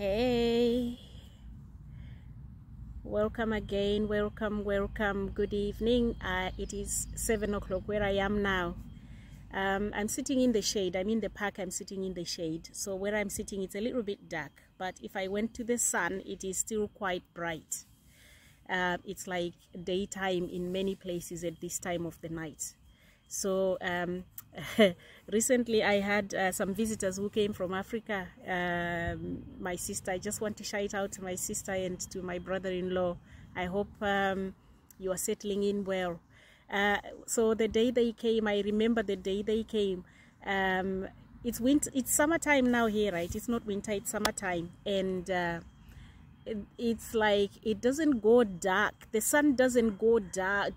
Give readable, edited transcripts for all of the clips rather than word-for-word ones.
Hey, welcome again, welcome. Good evening. It is 7 o'clock where I am now. I'm sitting in the shade. I'm in the park. I'm sitting in the shade. So where I'm sitting, it's a little bit dark, but if I went to the sun, it is still quite bright. It's like daytime in many places at this time of the night. So recently I had some visitors who came from Africa. My sister, I just want to shout out to my sister and to my brother-in-law. I hope you are settling in well. So the day they came, I remember the day they came. It's summertime now here, right? It's not winter, it's summertime. And it's like it doesn't go dark. The sun doesn't go dark,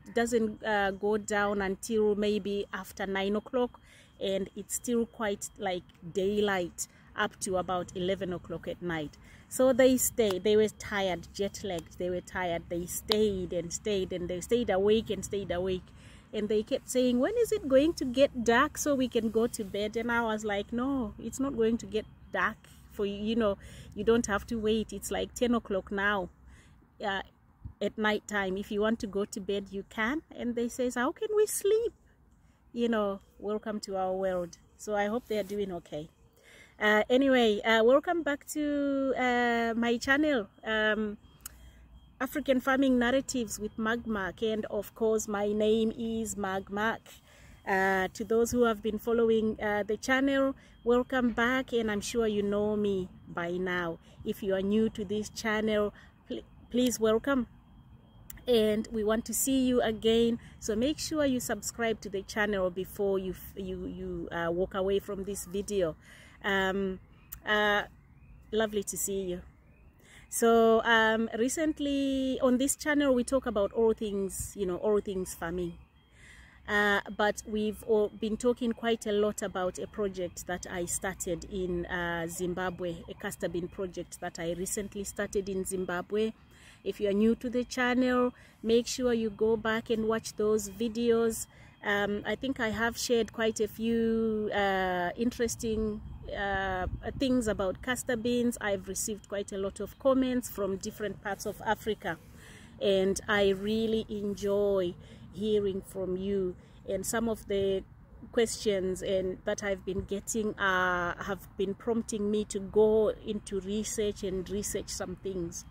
go down until maybe after 9 o'clock, and it's still quite like daylight up to about 11 o'clock at night. So they stayed. They were tired, jet lagged. They were tired. They stayed and stayed, and they stayed awake and stayed awake. And they kept saying, when is it going to get dark so we can go to bed? And I was like, no, it's not going to get dark for you. You know, you don't have to wait. It's like 10 o'clock now at night time. If you want to go to bed, you can. And they says, how can we sleep? You know, welcome to our world. So I hope they are doing okay. Anyway, welcome back to my channel, African Farming Narratives with Magmak. And of course, my name is Magmak. To those who have been following the channel, welcome back, and I'm sure you know me by now. If you are new to this channel, please welcome, and we want to see you again. So make sure you subscribe to the channel before you walk away from this video. Lovely to see you. So recently on this channel we talk about all things, you know, all things farming. But we've been talking quite a lot about a project that I started in Zimbabwe, a castor bean project that I recently started in Zimbabwe. If you are new to the channel, make sure you go back and watch those videos. I think I have shared quite a few interesting things about castor beans. I've received quite a lot of comments from different parts of Africa, and I really enjoy hearing from you. And some of the questions that I've been getting have been prompting me to go into research and research some things.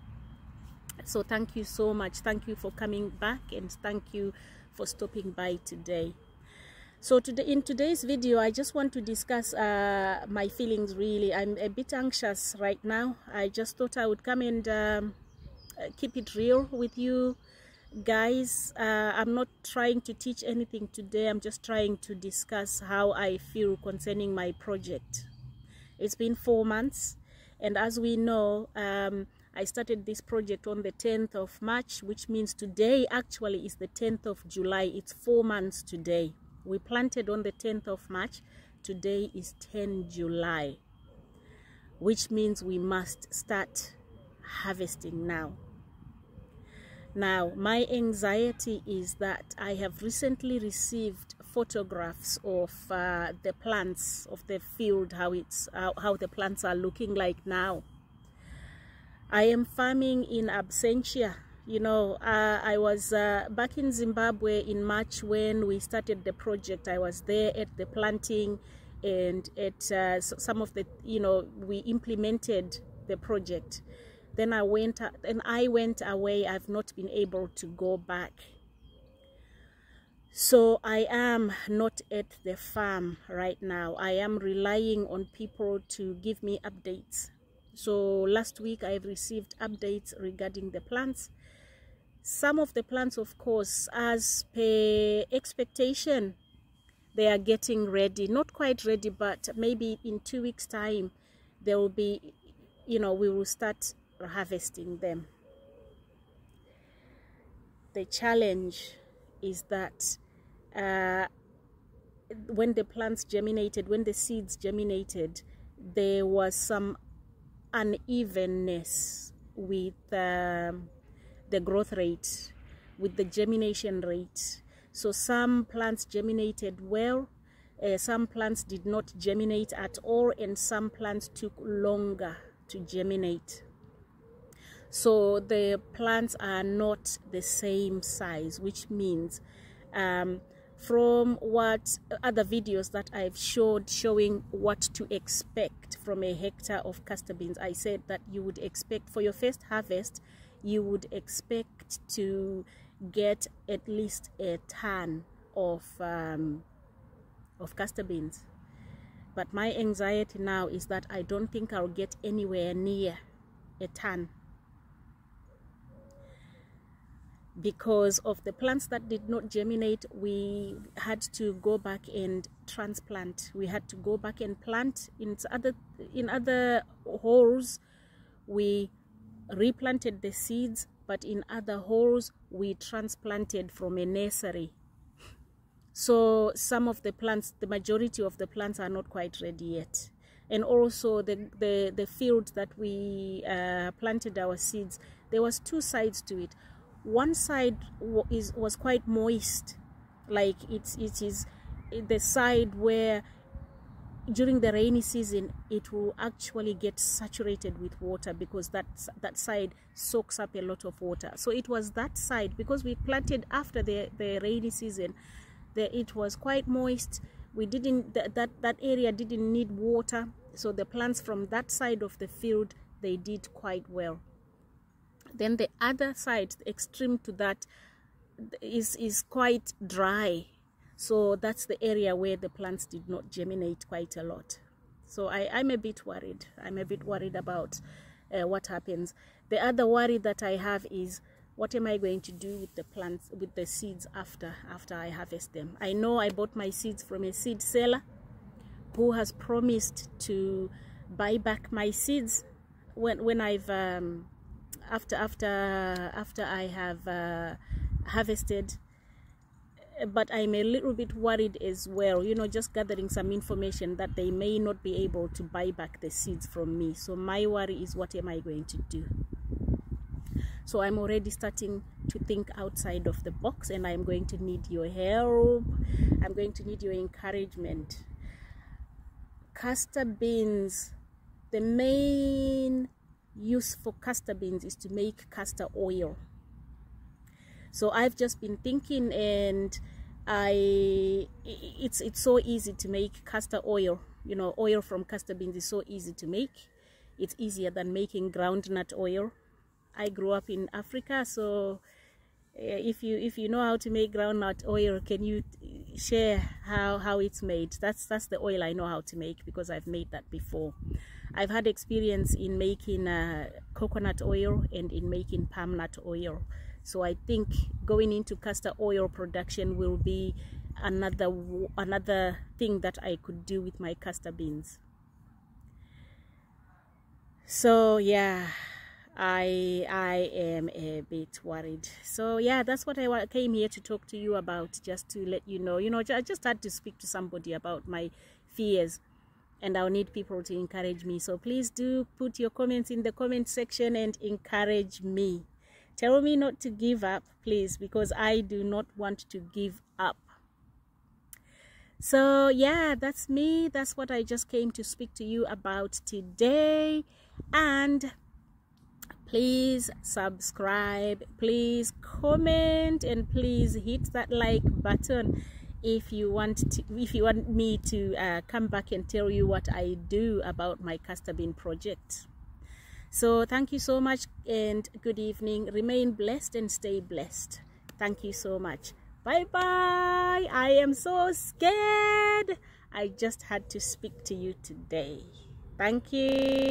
So thank you so much. Thank you for coming back, and thank you for stopping by today. So in today's video, I just want to discuss my feelings. Really, I'm a bit anxious right now. I just thought I would come and keep it real with you guys. I'm not trying to teach anything today. I'm just trying to discuss how I feel concerning my project. It's been 4 months, and as we know, I started this project on the 10th of March, which means today actually is the 10th of July. It's 4 months today. We planted on the 10th of March. Today is 10 July, which means we must start harvesting now. Now, my anxiety is that I have recently received photographs of the plants of the field, how the plants are looking like now. I am farming in absentia. You know, I was back in Zimbabwe in March when we started the project. I was there at the planting and at some of the, you know, we implemented the project. Then I went away. I've not been able to go back. So I am not at the farm right now. I am relying on people to give me updates. So last week I've received updates regarding the plants. Some of the plants, of course, as per expectation, they are getting ready. Not quite ready, but maybe in 2 weeks' time, they will be, you know, we will start harvesting them. The challenge is that when the plants germinated, when the seeds germinated, there was some unevenness with the growth rate, with the germination rate. So some plants germinated well, some plants did not germinate at all, and some plants took longer to germinate. So the plants are not the same size, which means from what other videos that I've showing what to expect from a hectare of castor beans, I said that you would expect for your first harvest, you would expect to get at least a ton of castor beans. But my anxiety now is that I don't think I'll get anywhere near a ton, because of the plants that did not germinate. We had to go back and transplant. We had to go back and plant in other holes. We replanted the seeds, but in other holes we transplanted from a nursery. So some of the plants, the majority of the plants, are not quite ready yet. And also the field that we planted our seeds, there was two sides to it. One side was quite moist, like it is the side where during the rainy season it will actually get saturated with water, because that side soaks up a lot of water. So it was that side, because we planted after the rainy season, it was quite moist. We didn't that area didn't need water, so the plants from that side of the field, they did quite well. Then the other side, the extreme to that, is quite dry. So that's the area where the plants did not germinate quite a lot. So I'm a bit worried. I'm a bit worried about what happens. The other worry that I have is, what am I going to do with the plants, with the seeds after I harvest them? I know I bought my seeds from a seed seller who has promised to buy back my seeds when I've after I have harvested. But I'm a little bit worried as well, you know, just gathering some information that they may not be able to buy back the seeds from me. So my worry is, what am I going to do? So I'm already starting to think outside of the box, and I'm going to need your help. I'm going to need your encouragement. Castor beans, the main use for castor beans is to make castor oil. So I've just been thinking, and it's so easy to make castor oil. You know, oil from castor beans is so easy to make. It's easier than making groundnut oil. I grew up in Africa, so if you know how to make groundnut oil, can you share how it's made? That's the oil I know how to make, because I've made that before. I've had experience in making coconut oil and in making palm nut oil. So I think going into castor oil production will be another thing that I could do with my castor beans. So yeah, I am a bit worried. So yeah, that's what I came here to talk to you about, just to let you know. You know, I just had to speak to somebody about my fears, and I'll need people to encourage me. So please do put your comments in the comment section and encourage me. Tell me not to give up, please, because I do not want to give up. So yeah, that's me. That's what I just came to speak to you about today. And please subscribe, please comment, and please hit that like button if you want me to come back and tell you what I do about my castor bean project. So thank you so much, and good evening. Remain blessed and stay blessed. Thank you so much. Bye bye. I am so scared. I just had to speak to you today. Thank you.